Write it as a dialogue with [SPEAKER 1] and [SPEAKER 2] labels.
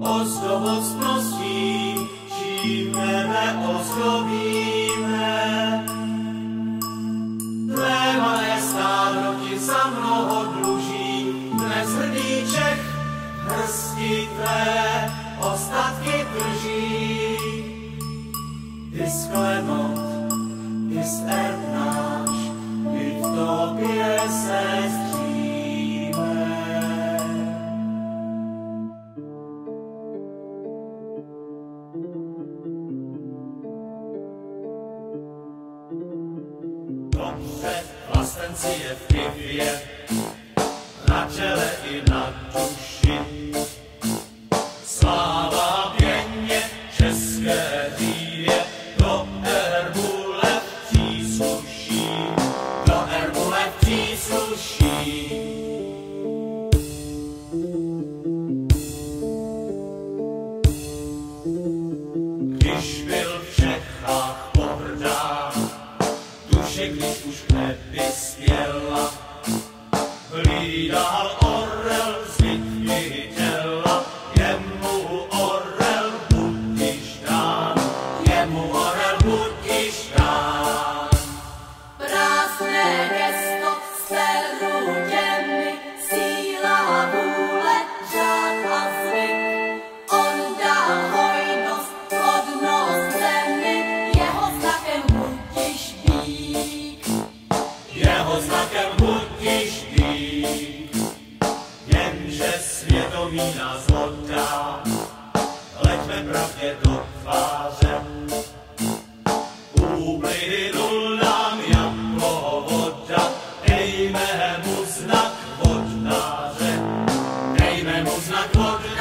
[SPEAKER 1] ozdobocností, čím nebe ozdobíme. Tvé malé stádo ti za mnoho dluží, dnes hrdý Čech hrsti tvé ostatky drží. Ty sklenot, ty erb náš, my v tobě se stříme. Dobře, vlastenci je v pivě, na čele i na duši. Sláva pěně české dívě, do erbu levčí sluší, do erbu levčí sluší. Když byl v Čechách pohrdán, duše, když už k nebi spěla, hlídal orel z lidmi těla, jemu orel budiš dán, jemu orel budiš dán.
[SPEAKER 2] Krásné gesto se ruděmi, síla vůle, řád a zvyk. On dal hojnost, plodnost zemi, jeho znakem budiš být.
[SPEAKER 1] Jeho znakem budiš být, jenže svědomí nás oddá, leďme pravdě do tváře. Uplynul nám jako voda, dejme mu znak vodnáře, dejme mu znak vodnáře.